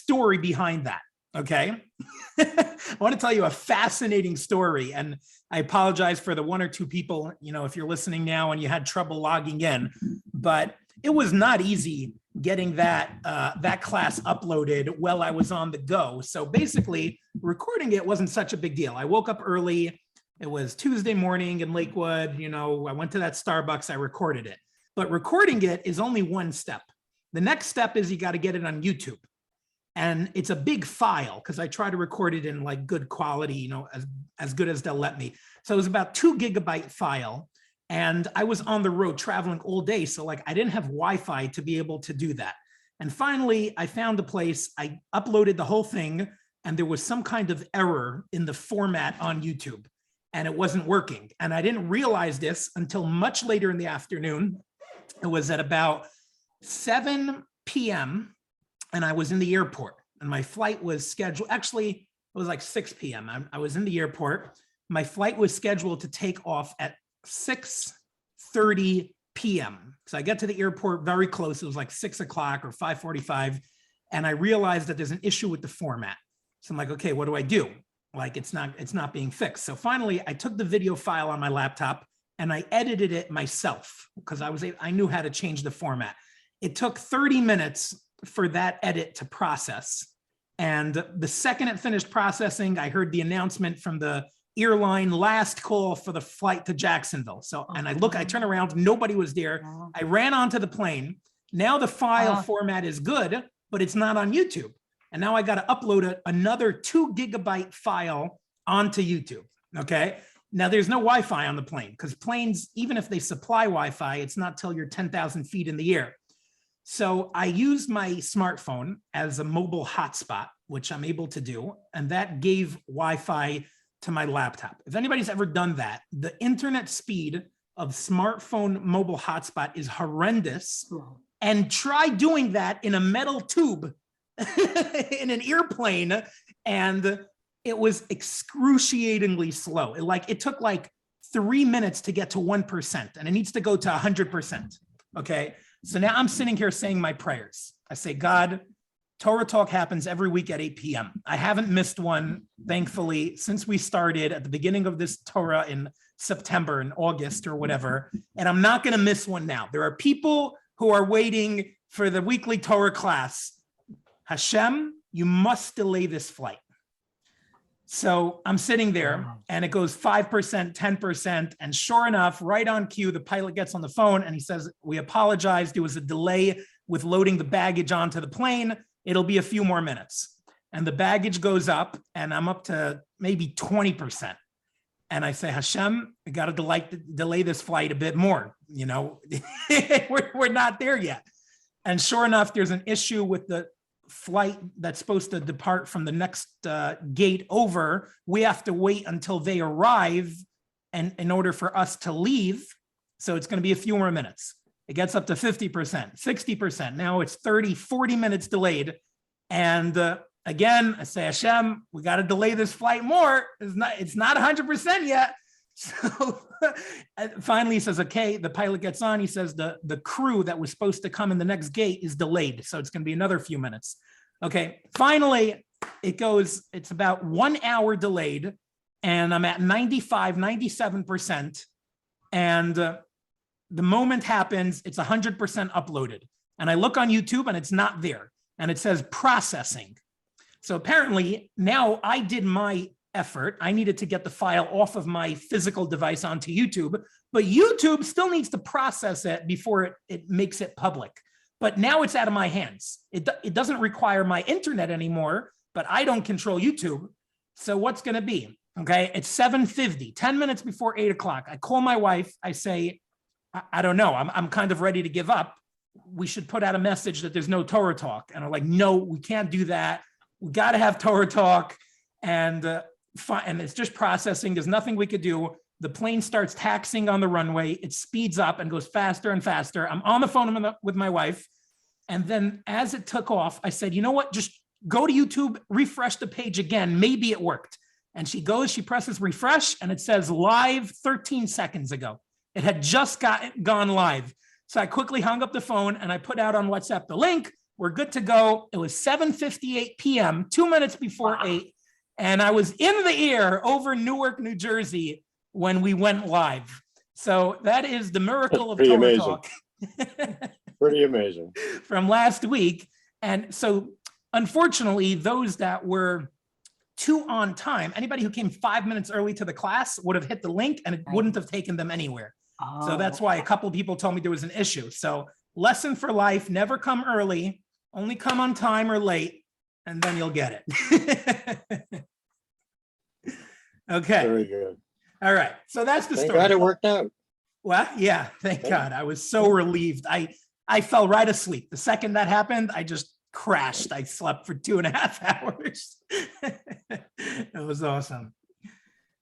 story behind that. Okay. I want to tell you a fascinating story. And I apologize for the one or two people, if you're listening now and you had trouble logging in, but it was not easy getting that class uploaded while I was on the go. So basically recording it wasn't such a big deal. I woke up early. It was Tuesday morning in Lakewood. I went to that Starbucks, I recorded it, but recording it is only one step. The next step is you got to get it on YouTube. And it's a big file because I try to record it in like good quality, as good as they'll let me. So it was about 2 gigabyte file. And I was on the road traveling all day. So I didn't have Wi-Fi to be able to do that. And finally, I found a place. I uploaded the whole thing and there was some kind of error in the format on YouTube and it wasn't working. And I didn't realize this until much later in the afternoon. It was at about 7 p.m. and I was in the airport and my flight was scheduled. Actually, it was like 6 p.m. I was in the airport. My flight was scheduled to take off at 6:30 p.m. So I get to the airport very close. It was like 6 o'clock or 5:45. And I realized that there's an issue with the format. So I'm like, okay, what do I do? It's not being fixed. So finally I took the video file on my laptop and I edited it myself because I knew how to change the format. It took 30 minutes for that edit to process. And the second it finished processing, I heard the announcement from the airline, last call for the flight to Jacksonville. So, and I turn around, nobody was there. I ran onto the plane. Now the file format is good, but it's not on YouTube. And now I got to upload another 2 gigabyte file onto YouTube. Okay. Now there's no Wi-Fi on the plane because planes, even if they supply Wi-Fi, it's not till you're 10,000 feet in the air. So I used my smartphone as a mobile hotspot, which I'm able to do. And that gave Wi-Fi to my laptop. If anybody's ever done that, the internet speed of smartphone mobile hotspot is horrendous. And try doing that in a metal tube in an airplane. And it was excruciatingly slow. It took 3 minutes to get to 1%, and it needs to go to 100%. Okay. So now I'm sitting here saying my prayers. I say, God, Torah Talk happens every week at 8 p.m. I haven't missed one, thankfully, since we started at the beginning of this Torah in September and August or whatever. And I'm not going to miss one now. There are people who are waiting for the weekly Torah class. Hashem, you must delay this flight. So I'm sitting there and it goes 5%, 10%. And sure enough, right on cue, the pilot gets on the phone and he says, we apologize. There was a delay with loading the baggage onto the plane. It'll be a few more minutes. And the baggage goes up and I'm up to maybe 20%. And I say, Hashem, we got to delay this flight a bit more. We're not there yet. And sure enough, there's an issue with the flight that's supposed to depart from the next gate over. We have to wait until they arrive and in order for us to leave. So it's going to be a few more minutes. It gets up to 50%, 60%. Now it's 30, 40 minutes delayed. And again, I say, Hashem, we got to delay this flight more. It's not 100% yet. So finally he says, okay, the pilot gets on. He says the crew that was supposed to come in the next gate is delayed. So it's going to be another few minutes. Okay. Finally it's about 1 hour delayed and I'm at 95, 97%. And the moment happens, it's 100% uploaded. And I look on YouTube and it's not there. And it says processing. So apparently now I did my effort. I needed to get the file off of my physical device onto YouTube, but YouTube still needs to process it before it makes it public. But now it's out of my hands. It doesn't require my internet anymore, but I don't control YouTube. So what's going to be? Okay. It's 7:50, 10 minutes before 8 o'clock. I call my wife. I say, I don't know. I'm kind of ready to give up. We should put out a message that there's no Torah Talk. And I'm like, no, we can't do that. We got to have Torah Talk. And it's just processing. There's nothing we could do. The plane starts taxiing on the runway. It speeds up and goes faster and faster. I'm on the phone with my wife. And then as it took off, I said, you know what? Just go to YouTube, refresh the page again. Maybe it worked. And she presses refresh and it says live 13 seconds ago. It had just gone live. So I quickly hung up the phone and I put out on WhatsApp the link. We're good to go. It was 7:58 p.m., 2 minutes before 8. And I was in the air over Newark, New Jersey when we went live. So that is the miracle of Torah Talk. Pretty amazing. From last week. And so unfortunately, those that were too on time, anybody who came 5 minutes early to the class would have hit the link and it wouldn't have taken them anywhere. Oh. So that's why a couple of people told me there was an issue. So lesson for life, never come early, only come on time or late, and then you'll get it. Okay. Very good. All right. So that's the Thank story. God it worked out. Well, yeah, thank God. I was so relieved. I fell right asleep. The second that happened, I just crashed. I slept for 2.5 hours. It was awesome.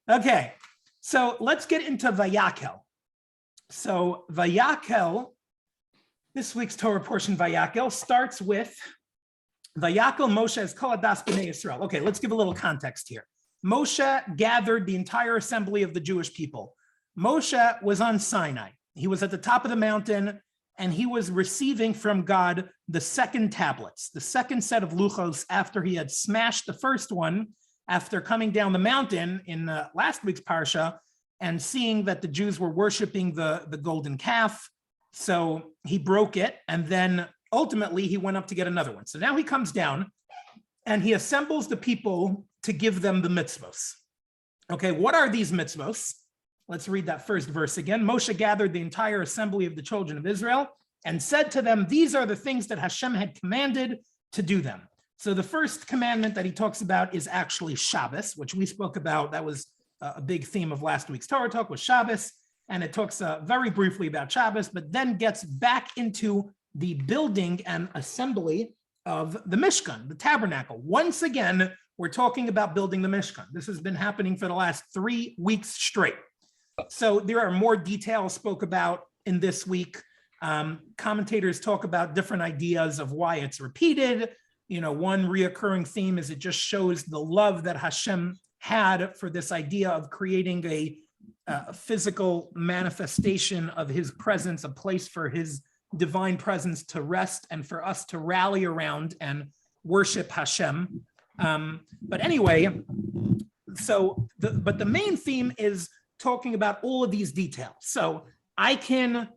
Okay, so let's get into Vayakhel. So Vayakhel, this week's Torah portion, Vayakhel, starts with Vayakhel Moshe es kol hadas b'nei Yisrael. Okay, let's give a little context here. Moshe gathered the entire assembly of the Jewish people. Moshe was on Sinai. He was at the top of the mountain, and he was receiving from God the second tablets, the second set of luchos after he had smashed the first one, after coming down the mountain in last week's parsha and seeing that the Jews were worshiping the golden calf. So he broke it, and then ultimately he went up to get another one. So now he comes down and he assembles the people to give them the mitzvos. Okay, what are these mitzvos? Let's read that first verse again. Moshe gathered the entire assembly of the children of Israel and said to them, these are the things that Hashem had commanded to do them. So the first commandment that he talks about is actually Shabbos, which we spoke about. That was a big theme of last week's Torah Talk, was Shabbos. And it talks very briefly about Shabbos, but then gets back into the building and assembly of the Mishkan, the tabernacle. Once again, we're talking about building the Mishkan. This has been happening for the last 3 weeks straight. So there are more details spoke about in this week. Commentators talk about different ideas of why it's repeated. You know, one reoccurring theme is it just shows the love that Hashem had for this idea of creating a physical manifestation of his presence, a place for his divine presence to rest and for us to rally around and worship Hashem. But anyway, so the main theme is talking about all of these details. So I can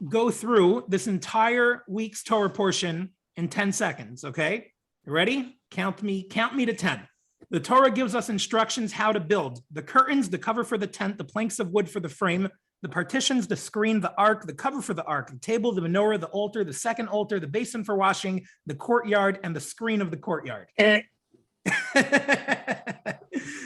go through this entire week's Torah portion in 10 seconds, okay? You ready? Count me to 10. The Torah gives us instructions how to build the curtains, the cover for the tent, the planks of wood for the frame, the partitions, the screen, the ark, the cover for the ark, the table, the menorah, the altar, the second altar, the basin for washing, the courtyard, and the screen of the courtyard.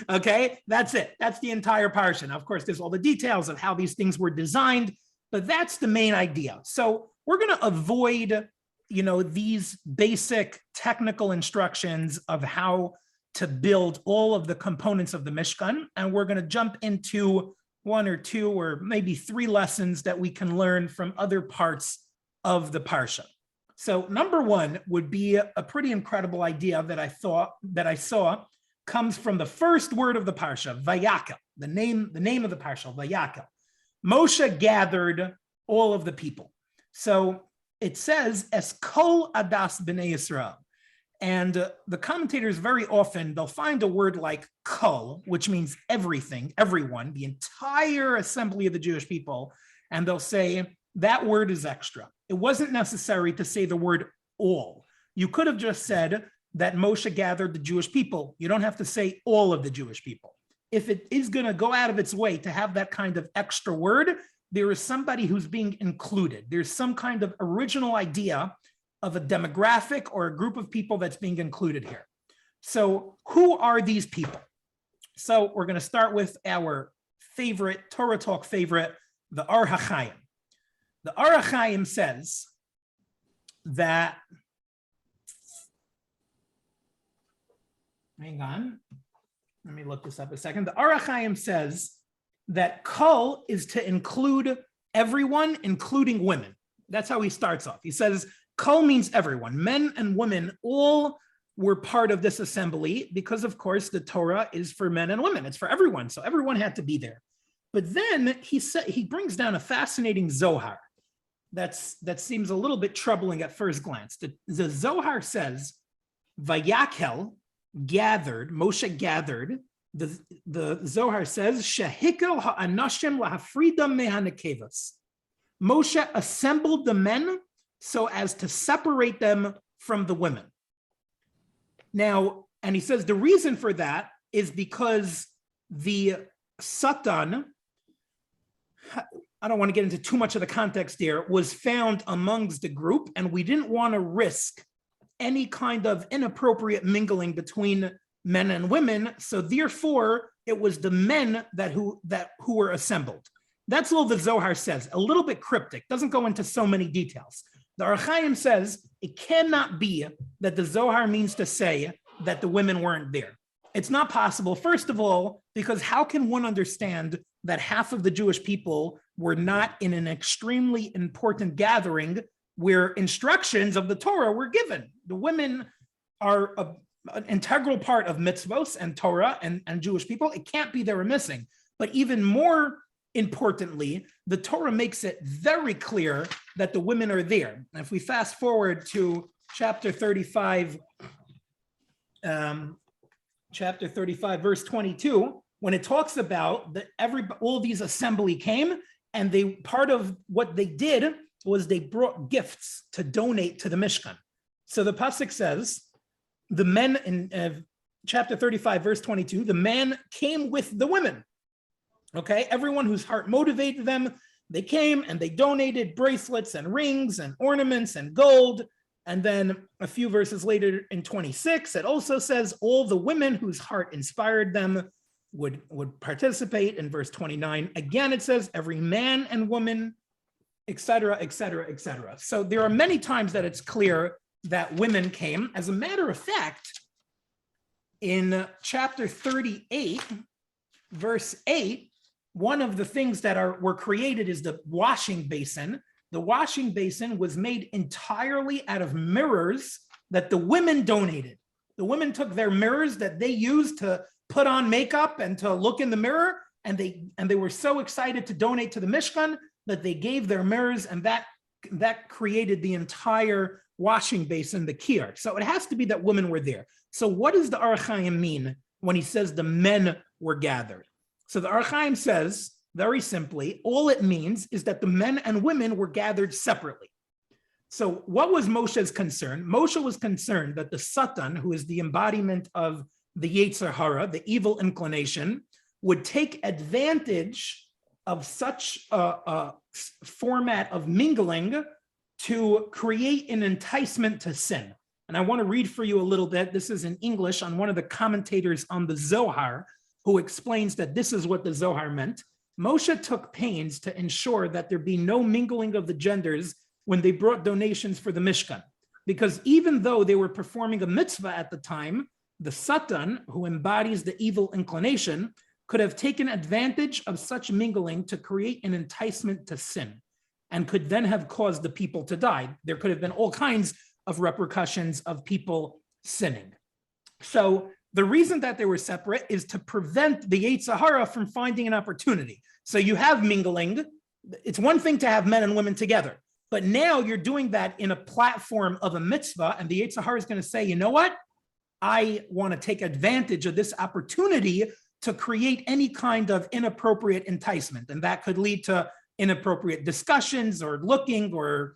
Okay, that's it. That's the entire parsha. Now, of course, there's all the details of how these things were designed, but that's the main idea. So we're going to avoid, you know, these basic technical instructions of how to build all of the components of the Mishkan, and we're going to jump into 1 or 2 or maybe 3 lessons that we can learn from other parts of the parsha. So number 1 would be a pretty incredible idea that I saw comes from the first word of the parsha, Vayakhel, the name of the parsha, Vayakhel. Moshe gathered all of the people. So it says, es kol hadas b'nei Yisrael. And the commentators very often, they'll find a word like kol, which means everything, everyone, the entire assembly of the Jewish people. And they'll say that word is extra. It wasn't necessary to say the word all. You could have just said that Moshe gathered the Jewish people. You don't have to say all of the Jewish people. If it is going to go out of its way to have that kind of extra word, there is somebody who's being included. There's some kind of original idea of a demographic or a group of people that's being included here. So who are these people? So we're going to start with our favorite, Torah Talk favorite, the Or HaChaim. The Or HaChaim says that, hang on, let me look this up a second. The Or HaChaim says that kol is to include everyone, including women. That's how he starts off. He says, kol means everyone. Men and women all were part of this assembly because, of course, the Torah is for men and women. It's for everyone. So everyone had to be there. But then he brings down a fascinating Zohar. that seems a little bit troubling at first glance. The Zohar says, Vayakhel gathered, Moshe gathered. The Zohar says, Shehikel ha'anashim lahafridam mehanekevas. Moshe assembled the men so as to separate them from the women. Now, and he says the reason for that is because the Satan, I don't want to get into too much of the context here, was found amongst the group, and we didn't want to risk any kind of inappropriate mingling between men and women. So therefore, it was the men who were assembled. That's all the Zohar says. A little bit cryptic, doesn't go into so many details. The Or Chaim says it cannot be that the Zohar means to say that the women weren't there. It's not possible, first of all, because how can one understand that half of the Jewish people were not in an extremely important gathering where instructions of the Torah were given? The women are an integral part of mitzvos and Torah and Jewish people. It can't be they were missing. But even more importantly, the Torah makes it very clear that the women are there. And if we fast forward to chapter 35, verse 22, when it talks about that all these assembly came, and part of what they did was they brought gifts to donate to the Mishkan. So the pasuk says, the men in chapter 35, verse 22, the men came with the women. Okay, everyone whose heart motivated them, they came and they donated bracelets and rings and ornaments and gold. And then a few verses later in 26, it also says all the women whose heart inspired them would participate. In verse 29, again, it says every man and woman, etc., etc., etc. So there are many times that it's clear that women came. As a matter of fact, in chapter 38, verse 8, one of the things that were created is the washing basin. The washing basin was made entirely out of mirrors that the women donated. The women took their mirrors that they used to put on makeup and to look in the mirror, and they were so excited to donate to the Mishkan that they gave their mirrors, and that created the entire washing basin, the kiyar. So it has to be that women were there. So what does the Or Chaim mean when he says the men were gathered? So the Or Chaim says, very simply, all it means is that the men and women were gathered separately. So what was Moshe's concern? Moshe was concerned that the Satan, who is the embodiment of the Yetzer Hara, the evil inclination, would take advantage of such a format of mingling to create an enticement to sin. And I want to read for you a little bit. This is in English on one of the commentators on the Zohar, who explains that this is what the Zohar meant. Moshe took pains to ensure that there be no mingling of the genders when they brought donations for the Mishkan. Because even though they were performing a mitzvah at the time, the Satan, who embodies the evil inclination, could have taken advantage of such mingling to create an enticement to sin, and could then have caused the people to die. There could have been all kinds of repercussions of people sinning. So the reason that they were separate is to prevent the Yetzer Hara from finding an opportunity. So you have mingling. It's one thing to have men and women together, but now you're doing that in a platform of a mitzvah, and the Yetzer Hara is going to say, you know what? I want to take advantage of this opportunity to create any kind of inappropriate enticement. And that could lead to inappropriate discussions or looking or,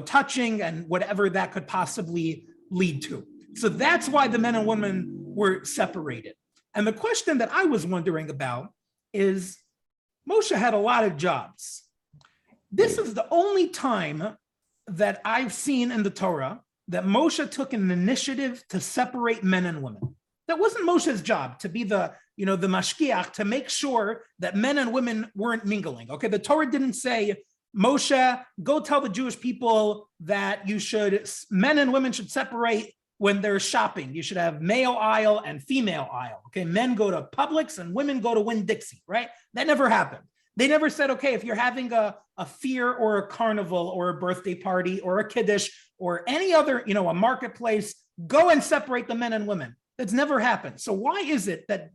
touching and whatever that could possibly lead to. So that's why the men and women were separated. And the question that I was wondering about is, Moshe had a lot of jobs. This is the only time that I've seen in the Torah that Moshe took an initiative to separate men and women. That wasn't Moshe's job to be the mashkiach, to make sure that men and women weren't mingling. Okay, the Torah didn't say, Moshe, go tell the Jewish people that men and women should separate when they're shopping. You should have male aisle and female aisle. Okay, men go to Publix and women go to Winn-Dixie, right? That never happened. They never said, okay, if you're having a fair or a carnival or a birthday party or a kiddush or any other, a marketplace, go and separate the men and women. That's never happened. So why is it that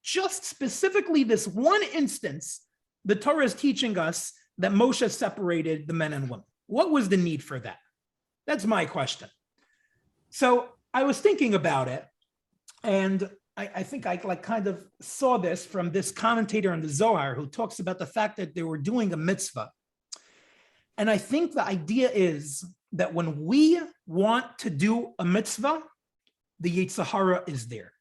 just specifically this one instance, the Torah is teaching us that Moshe separated the men and women? What was the need for that? That's my question. So I was thinking about it, and I think I kind of saw this from this commentator on the Zohar who talks about the fact that they were doing a mitzvah. And I think the idea is that when we want to do a mitzvah, the Yetzer Hara is there.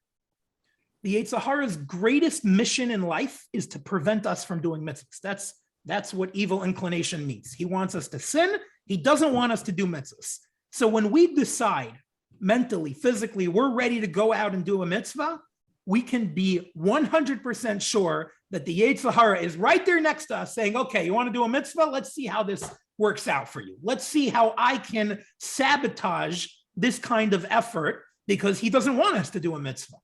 The Yetzer Hara's greatest mission in life is to prevent us from doing mitzvahs. That's what evil inclination means. He wants us to sin. He doesn't want us to do mitzvahs. So when we decide mentally, physically, we're ready to go out and do a mitzvah, we can be 100% sure that the Yetzer Hara is right there next to us saying, okay, you want to do a mitzvah? Let's see how this works out for you. Let's see how I can sabotage this kind of effort, because he doesn't want us to do a mitzvah.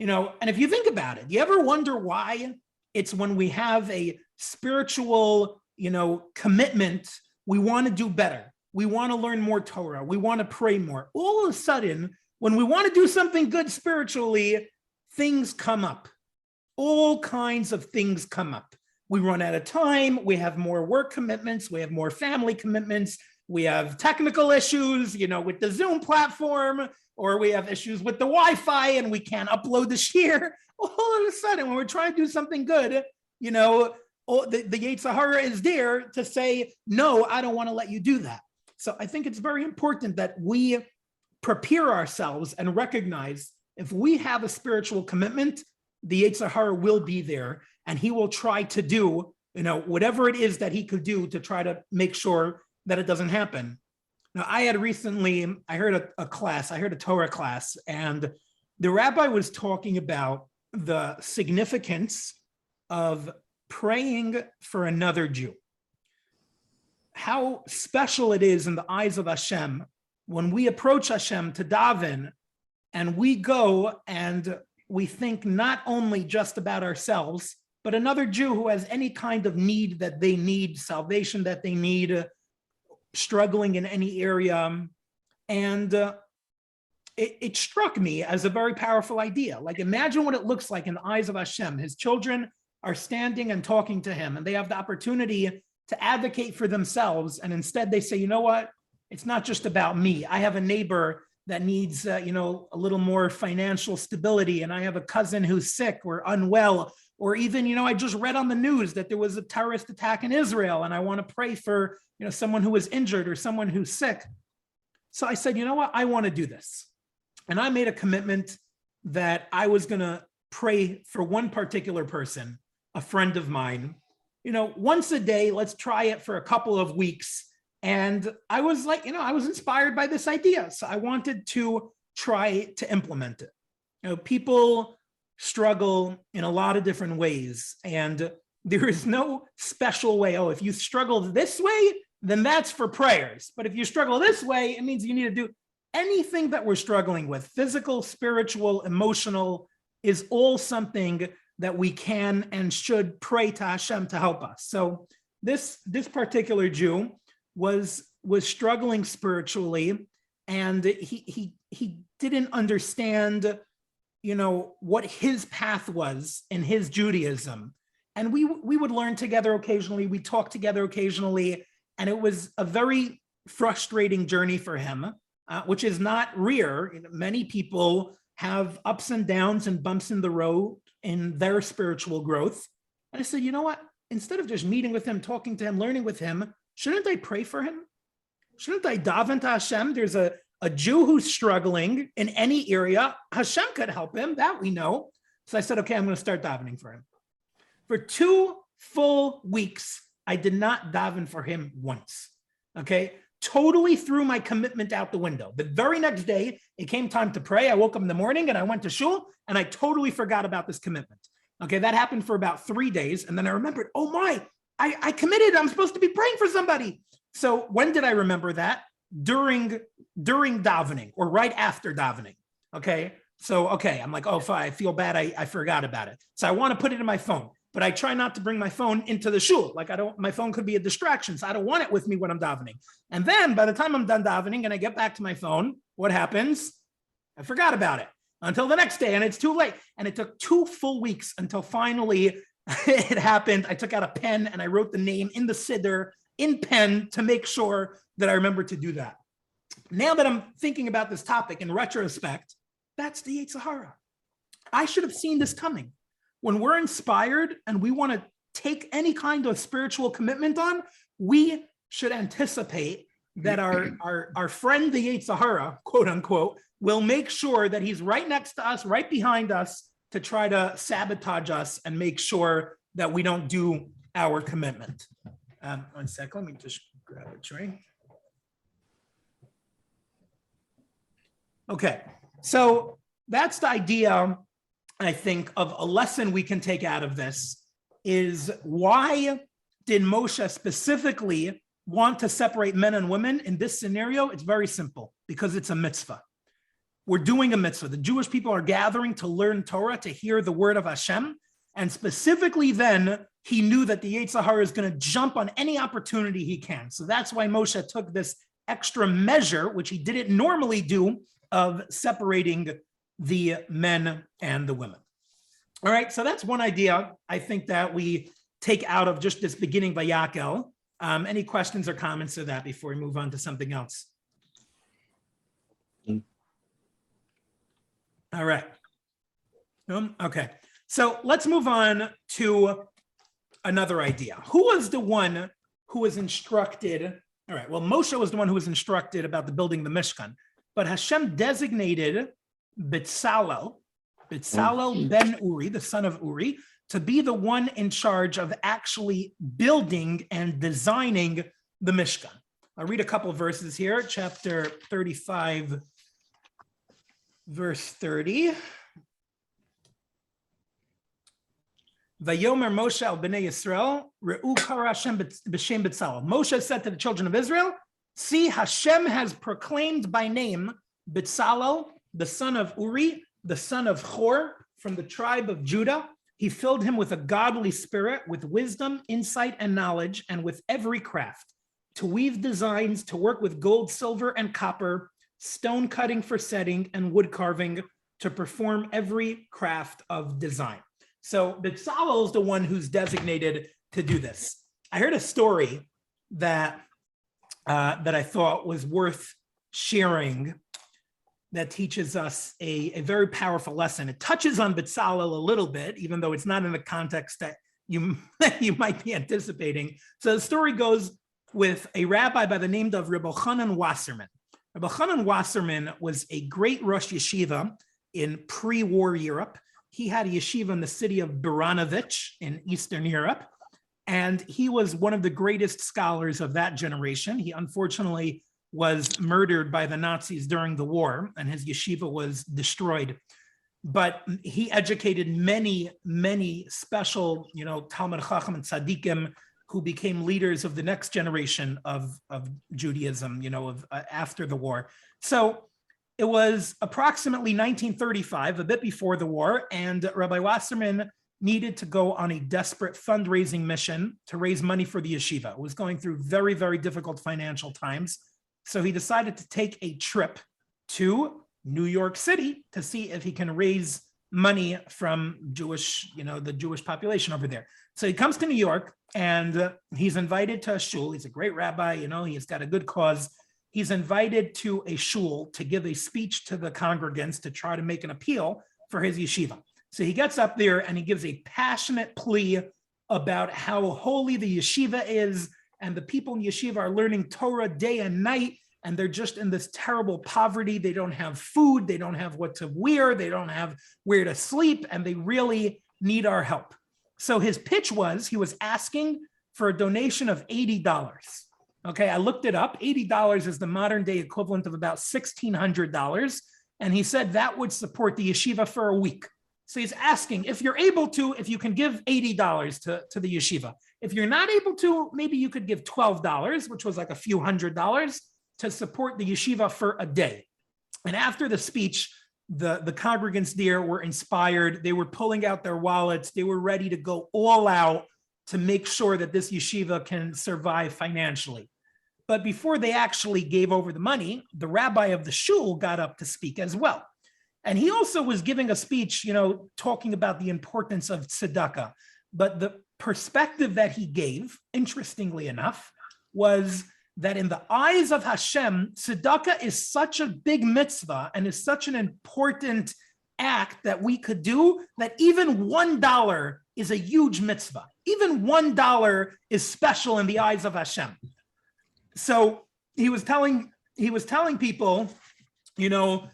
And if you think about it, you ever wonder why it's when we have a spiritual, commitment, we want to do better. We want to learn more Torah. We want to pray more. All of a sudden, when we want to do something good spiritually, things come up. All kinds of things come up. We run out of time. We have more work commitments. We have more family commitments. We have technical issues, with the Zoom platform, or we have issues with the Wi-Fi and we can't upload the shir. All of a sudden, when we're trying to do something good, the Yetzer Hara is there to say, no, I don't want to let you do that. So I think it's very important that we prepare ourselves and recognize if we have a spiritual commitment, the Yetzer Hara will be there, and he will try to do, whatever it is that he could do to try to make sure that it doesn't happen. Now, I heard a Torah class, and the rabbi was talking about the significance of praying for another Jew. How special it is in the eyes of Hashem when we approach Hashem to daven, and we go and we think not only just about ourselves, but another Jew who has any kind of need that they need, salvation that they need, struggling in any area. And it struck me as a very powerful idea. Like, imagine what it looks like in the eyes of Hashem. His children are standing and talking to him, and they have the opportunity to advocate for themselves. And instead they say, you know what? It's not just about me. I have a neighbor that needs, a little more financial stability. And I have a cousin who's sick or unwell, or even, I just read on the news that there was a terrorist attack in Israel, and I want to pray for, someone who was injured or someone who's sick. So I said, you know what? I want to do this. And I made a commitment that I was going to pray for one particular person, a friend of mine, once a day. Let's try it for a couple of weeks. And I was like, I was inspired by this idea. So I wanted to try to implement it. People struggle in a lot of different ways, and there is no special way. Oh, if you struggle this way, then that's for prayers. But if you struggle this way, it means you need to do anything that we're struggling with, physical, spiritual, emotional, is all something that we can and should pray to Hashem to help us. So this particular Jew was struggling spiritually, and he didn't understand, what his path was in his Judaism. And we would learn together occasionally, we talk together occasionally, and it was a very frustrating journey for him, which is not rare. Many people have ups and downs and bumps in the road in their spiritual growth. And I said, you know what? Instead of just meeting with him, talking to him, learning with him, shouldn't I pray for him? Shouldn't I daven to Hashem? There's a Jew who's struggling in any area. Hashem could help him, that we know. So I said, okay, I'm going to start davening for him. For 2 full weeks, I did not daven for him once. Okay? Totally threw my commitment out the window. The very next day, it came time to pray. I woke up in the morning and I went to shul, and I totally forgot about this commitment. Okay, that happened for about 3 days. And then I remembered, oh my, I committed. I'm supposed to be praying for somebody. So when did I remember that? During davening, or right after davening. Okay. So, okay. I'm like, oh, fine, I feel bad. I forgot about it. So I want to put it in my phone, but I try not to bring my phone into the shul. Like my phone could be a distraction. So I don't want it with me when I'm davening. And then by the time I'm done davening and I get back to my phone, what happens? I forgot about it until the next day, and it's too late. And it took 2 full weeks until finally it happened. I took out a pen and I wrote the name in the siddur, in pen to make sure that I remember to do that. Now that I'm thinking about this topic in retrospect, that's the Yetzer Hara. I should have seen this coming. When we're inspired and we want to take any kind of spiritual commitment on, we should anticipate that our friend, the Yetzer Hara, quote unquote, will make sure that he's right next to us, right behind us, to try to sabotage us and make sure that we don't do our commitment. 1 second, let me just grab a drink. Okay, so that's the idea, I think, of a lesson we can take out of this is why did Moshe specifically want to separate men and women in this scenario? It's very simple, because it's a mitzvah. We're doing a mitzvah. The Jewish people are gathering to learn Torah, to hear the word of Hashem. And specifically then, he knew that the Yetzer Hara is going to jump on any opportunity he can. So that's why Moshe took this extra measure, which he didn't normally do, of separating the men and the women. All right, so that's one idea I think that we take out of just this beginning Vayakhel. Any questions or comments to that before we move on to something else? All right. Okay, so let's move on to another idea. Who was the one who was instructed? All right, well, Moshe was the one who was instructed about the building the Mishkan, but Hashem designated Bezalel ben Uri, the son of Uri, to be the one in charge of actually building and designing the Mishkan. I'll read a couple of verses here, chapter 35, verse 30. Vayomer Moshe al bnei Yisrael, re'u kara Hashem b'shem Bezalel. Moshe said to the children of Israel, see, Hashem has proclaimed by name Bezalel, the son of Uri, the son of Hur, from the tribe of Judah. He filled him with a godly spirit, with wisdom, insight, and knowledge, and with every craft, to weave designs, to work with gold, silver, and copper, stone cutting for setting, and wood carving, to perform every craft of design. So Bezalel is the one who's designated to do this. I heard a story that I thought was worth sharing that teaches us a very powerful lesson. It touches on Bezalel a little bit, even though it's not in the context that you might be anticipating. So the story goes with a rabbi by the name of Rabbi Chanan Wasserman. Rabbi Chanan Wasserman was a great Rosh Yeshiva in pre-war Europe. He had a yeshiva in the city of Baranovich in Eastern Europe, and he was one of the greatest scholars of that generation. He unfortunately was murdered by the Nazis during the war, and his yeshiva was destroyed. But he educated many, many special, Talmid Chacham and Tzaddikim who became leaders of the next generation of Judaism, after the war. So it was approximately 1935, a bit before the war, and Rabbi Wasserman needed to go on a desperate fundraising mission to raise money for the yeshiva. It was going through very, very difficult financial times. So he decided to take a trip to New York City to see if he can raise money from the Jewish population over there. So he comes to New York and he's invited to a shul. He's a great rabbi, he's got a good cause. He's invited to a shul to give a speech to the congregants to try to make an appeal for his yeshiva. So he gets up there and he gives a passionate plea about how holy the yeshiva is, and the people in yeshiva are learning Torah day and night, and they're just in this terrible poverty. They don't have food, they don't have what to wear, they don't have where to sleep, and they really need our help. So his pitch was, he was asking for a donation of $80. Okay, I looked it up. $80 is the modern day equivalent of about $1,600. And he said that would support the yeshiva for a week. So he's asking, if you're able to, if you can give $80 to the yeshiva. If you're not able to, maybe you could give $12, which was like a few $100s, to support the yeshiva for a day. And after the speech, the congregants there were inspired. They were pulling out their wallets. They were ready to go all out to make sure that this yeshiva can survive financially. But before they actually gave over the money, the rabbi of the shul got up to speak as well. And he also was giving a speech, talking about the importance of tzedakah. But the perspective that he gave, interestingly enough, was that in the eyes of Hashem, tzedakah is such a big mitzvah and is such an important act that we could do that even $1 is a huge mitzvah. Even $1 is special in the eyes of Hashem. So he was telling people, the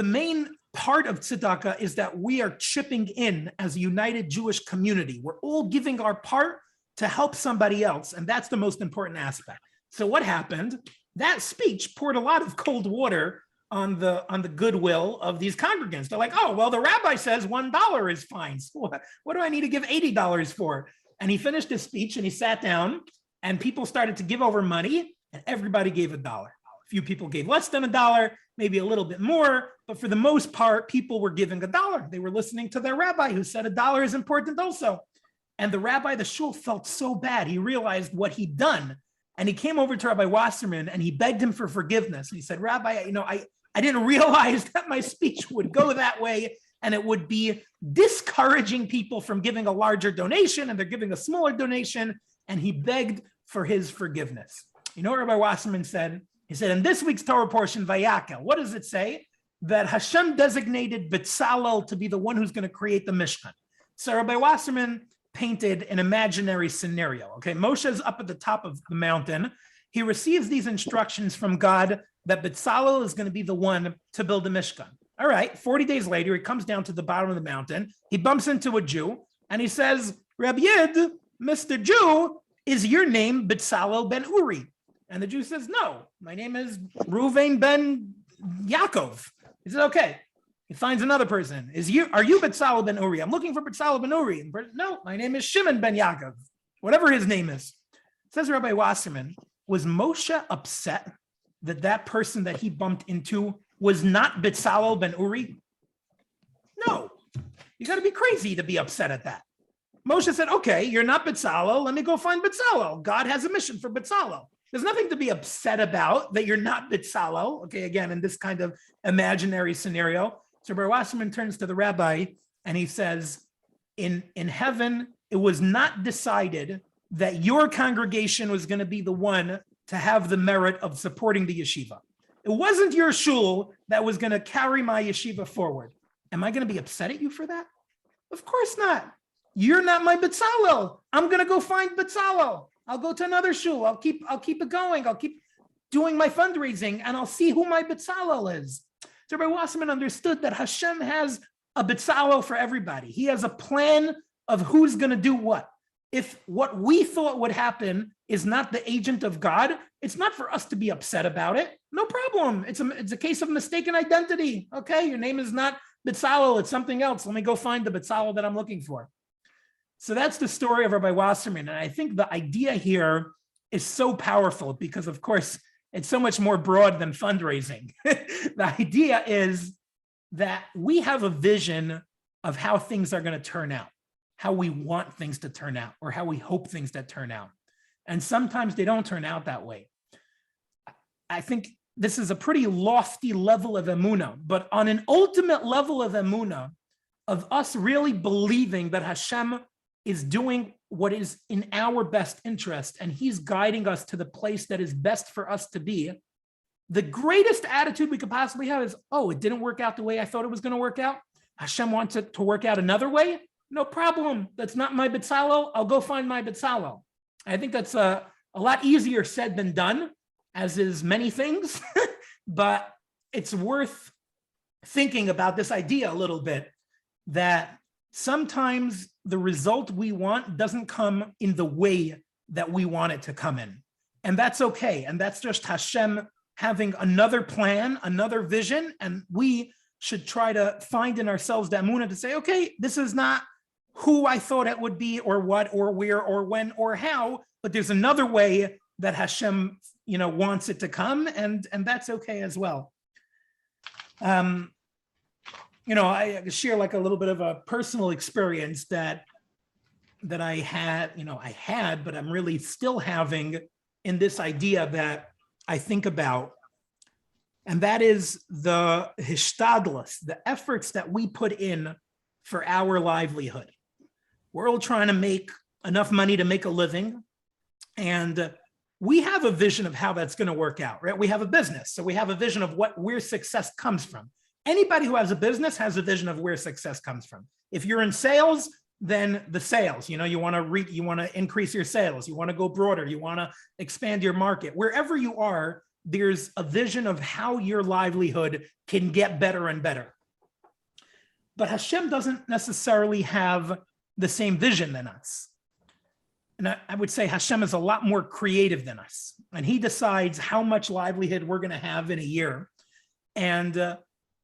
main part of tzedakah is that we are chipping in as a united Jewish community. We're all giving our part to help somebody else, and that's the most important aspect. So what happened? That speech poured a lot of cold water on the goodwill of these congregants. They're like, oh, well, the rabbi says $1 is fine. So what do I need to give $80 for? And he finished his speech and he sat down and people started to give over money and everybody gave $1. A few people gave less than $1, maybe a little bit more, but for the most part, people were giving $1. They were listening to their rabbi who said $1 is important also. And the rabbi, the shul, felt so bad. He realized what he'd done. And he came over to Rabbi Wasserman and he begged him for forgiveness. And he said, Rabbi, I didn't realize that my speech would go that way and it would be discouraging people from giving a larger donation and they're giving a smaller donation. And he begged for his forgiveness. You know what Rabbi Wasserman said? He said, in this week's Torah portion, Vayakhel, what does it say? That Hashem designated Betzalel to be the one who's going to create the Mishkan. So Rabbi Wasserman painted an imaginary scenario. Okay, Moshe is up at the top of the mountain. He receives these instructions from God that Betzalel is going to be the one to build a Mishkan. All right, 40 days later, he comes down to the bottom of the mountain. He bumps into a Jew and he says, Rabbi Yid, Mr. Jew, is your name Betzalel ben Uri? And the Jew says, no, my name is Reuven ben Yaakov. He said, okay. He finds another person. Are you Betzalel ben Uri? I'm looking for Betzalel ben Uri. And no, my name is Shimon ben Yaakov. Whatever his name is. Says Rabbi Wasserman, was Moshe upset that that person that he bumped into was not Betzalel ben Uri? No. You got to be crazy to be upset at that. Moshe said, okay, you're not Betzalel. Let me go find Betzalel. God has a mission for Betzalel. There's nothing to be upset about that you're not Betzalel. Okay, again, in this kind of imaginary scenario. So Rabbi Wasserman turns to the rabbi and he says, in heaven, it was not decided that your congregation was going to be the one to have the merit of supporting the yeshiva. It wasn't your shul that was going to carry my yeshiva forward. Am I going to be upset at you for that? Of course not. You're not my Betzalel. I'm going to go find Betzalel. I'll go to another shul. I'll keep it going. I'll keep doing my fundraising and I'll see who my Betzalel is. So Rabbi Wasserman understood that Hashem has a Betzalel for everybody. He has a plan of who's going to do what. If what we thought would happen is not the agent of God, it's not for us to be upset about it. No problem. It's a case of mistaken identity. Okay, your name is not Betzalel, it's something else. Let me go find the Betzalel that I'm looking for. So that's the story of Rabbi Wasserman. And I think the idea here is so powerful because, of course, it's so much more broad than fundraising. The idea is that we have a vision of how things are going to turn out, how we want things to turn out, or how we hope things that turn out. And sometimes they don't turn out that way. I think this is a pretty lofty level of emunah, but on an ultimate level of emunah, of us really believing that Hashem is doing what is in our best interest, and he's guiding us to the place that is best for us to be, the greatest attitude we could possibly have is, oh, it didn't work out the way I thought it was going to work out. Hashem wants it to work out another way. No problem. That's not my Betzalel. I'll go find my Betzalel. I think that's a lot easier said than done, as is many things, but it's worth thinking about this idea a little bit, that sometimes the result we want doesn't come in the way that we want it to come in. And that's okay. And that's just Hashem having another plan, another vision. And we should try to find in ourselves the emunah to say, okay, this is not who I thought it would be or what or where or when or how, but there's another way that Hashem, wants it to come. And that's okay as well. I share like a little bit of a personal experience that I had, but I'm really still having in this idea that I think about, and that is the hishtadlus, the efforts that we put in for our livelihood. We're all trying to make enough money to make a living, and we have a vision of how that's going to work out, right? We have a business. So we have a vision of where success comes from. Anybody who has a business has a vision of where success comes from. If you're in sales, then the sales, you want to increase your sales. You want to go broader. You want to expand your market. Wherever you are, there's a vision of how your livelihood can get better and better. But Hashem doesn't necessarily have the same vision than us. And I would say Hashem is a lot more creative than us. And he decides how much livelihood we're going to have in a year. And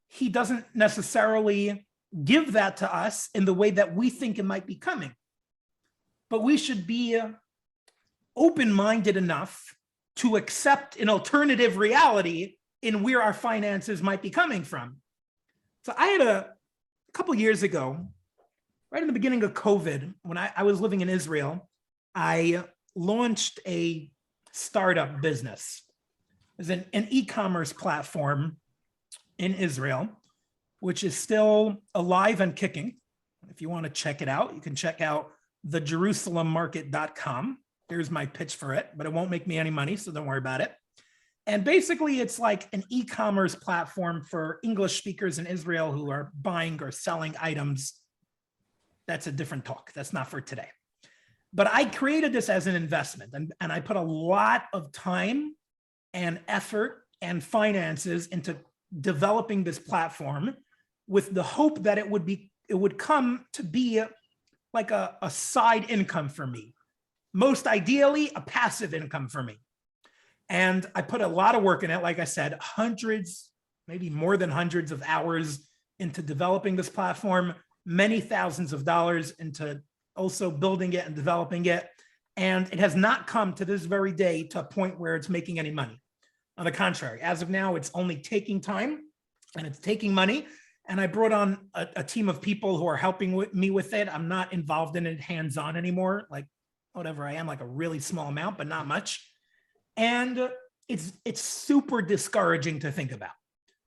he doesn't necessarily give that to us in the way that we think it might be coming. But we should be open-minded enough to accept an alternative reality in where our finances might be coming from. So I had a couple years ago, right in the beginning of COVID, when I was living in Israel, I launched a startup business. It was an e-commerce platform in Israel, which is still alive and kicking. If you want to check it out, you can check out thejerusalemmarket.com. There's my pitch for it, but it won't make me any money, so don't worry about it. And basically, it's like an e-commerce platform for English speakers in Israel who are buying or selling items. That's a different talk. That's not for today. But I created this as an investment, and I put a lot of time and effort and finances into developing this platform with the hope that it would come to be like a side income for me. Most ideally, a passive income for me. And I put a lot of work in it. Like I said, hundreds, maybe more than hundreds of hours into developing this platform, many thousands of dollars into also building it and developing it. And it has not come to this very day to a point where it's making any money. On the contrary, as of now, it's only taking time and it's taking money. And I brought on a team of people who are helping me with it. I'm not involved in it hands-on anymore. Like whatever I am, like a really small amount, but not much. And it's super discouraging to think about.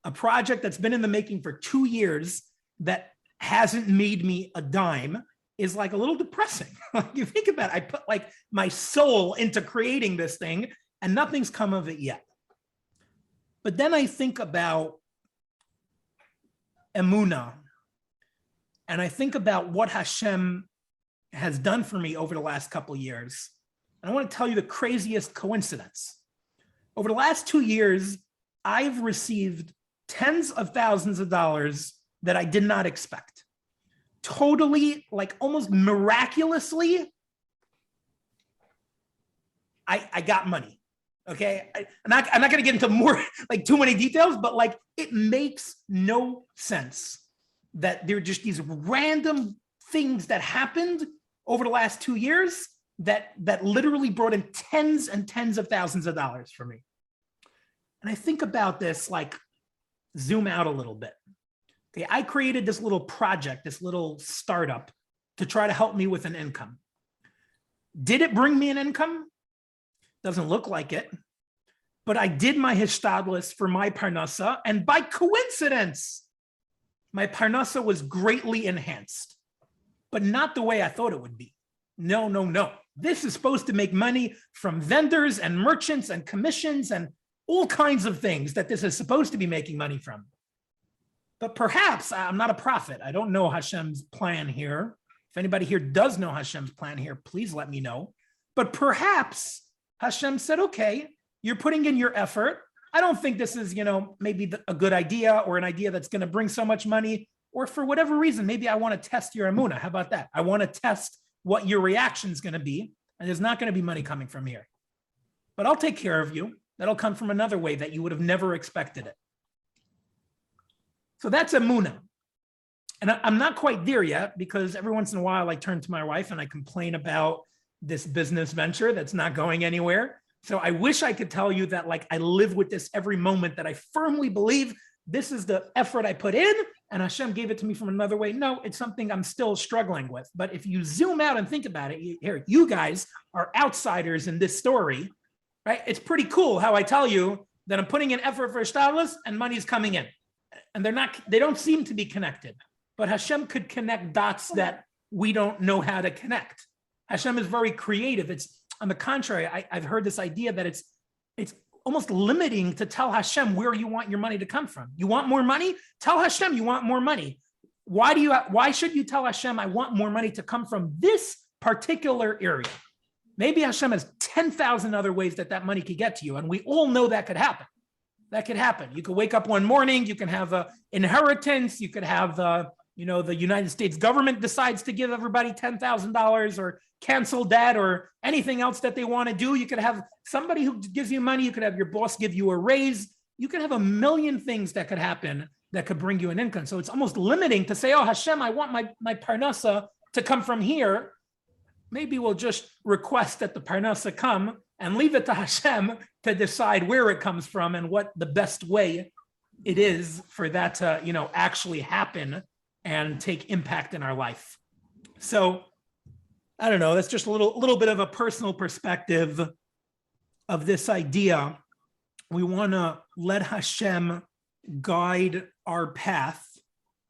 A project that's been in the making for 2 years that hasn't made me a dime is like a little depressing. You think about it, I put like my soul into creating this thing and nothing's come of it yet. But then I think about Emunah, and I think about what Hashem has done for me over the last couple of years. And I want to tell you the craziest coincidence. Over the last 2 years, I've received tens of thousands of dollars that I did not expect. Totally, like almost miraculously, I got money. Okay, I'm not going to get into more, like too many details, but like it makes no sense that there are just these random things that happened over the last 2 years that literally brought in tens and tens of thousands of dollars for me. And I think about this, like zoom out a little bit. Okay, I created this little project, this little startup to try to help me with an income. Did it bring me an income? Doesn't look like it, but I did my hishtadlus for my parnasa, and by coincidence, my parnasa was greatly enhanced, but not the way I thought it would be. No, no, no. This is supposed to make money from vendors and merchants and commissions and all kinds of things that this is supposed to be making money from. But perhaps, I'm not a prophet. I don't know Hashem's plan here. If anybody here does know Hashem's plan here, please let me know. But perhaps Hashem said, okay, you're putting in your effort. I don't think this is, maybe a good idea or an idea that's going to bring so much money, or for whatever reason, maybe I want to test your emunah. How about that? I want to test what your reaction is going to be, and there's not going to be money coming from here. But I'll take care of you. That'll come from another way that you would have never expected it. So that's emunah. And I'm not quite there yet, because every once in a while I turn to my wife and I complain about this business venture that's not going anywhere. So I wish I could tell you that like I live with this every moment, that I firmly believe this is the effort I put in and Hashem gave it to me from another way. No, it's something I'm still struggling with. But if you zoom out and think about it, you guys are outsiders in this story, right? It's pretty cool how I tell you that I'm putting in effort for hishtadlus and money's coming in. And they don't seem to be connected. But Hashem could connect dots that we don't know how to connect. Hashem is very creative. on the contrary, I've heard this idea that it's almost limiting to tell Hashem where you want your money to come from. You want more money? Tell Hashem you want more money. Why should you tell Hashem, I want more money to come from this particular area? Maybe Hashem has 10,000 other ways that money could get to you. And we all know that could happen. That could happen. You could wake up one morning, you can have an inheritance, you could have, the United States government decides to give everybody $10,000 or cancel debt or anything else that they want to do. You could have somebody who gives you money. You could have your boss give you a raise. You could have a million things that could happen that could bring you an income. So it's almost limiting to say, oh, Hashem, I want my parnasa to come from here. Maybe we'll just request that the parnasa come and leave it to Hashem to decide where it comes from and what the best way it is for that to, actually happen and take impact in our life. So I don't know, that's just a little bit of a personal perspective of this idea. We want to let Hashem guide our path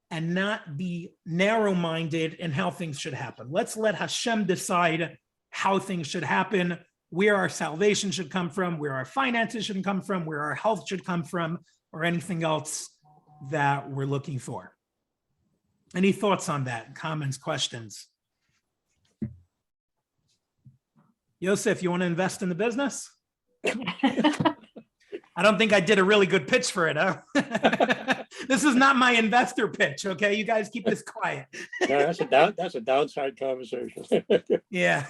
and not be narrow-minded in how things should happen. Let's let Hashem decide how things should happen, where our salvation should come from, where our finances should come from, where our health should come from, or anything else that we're looking for. Any thoughts on that? Comments, questions? Yosef, you want to invest in the business? I don't think I did a really good pitch for it, huh? This is not my investor pitch, okay? You guys keep this quiet. No, that's a downside conversation. Yeah.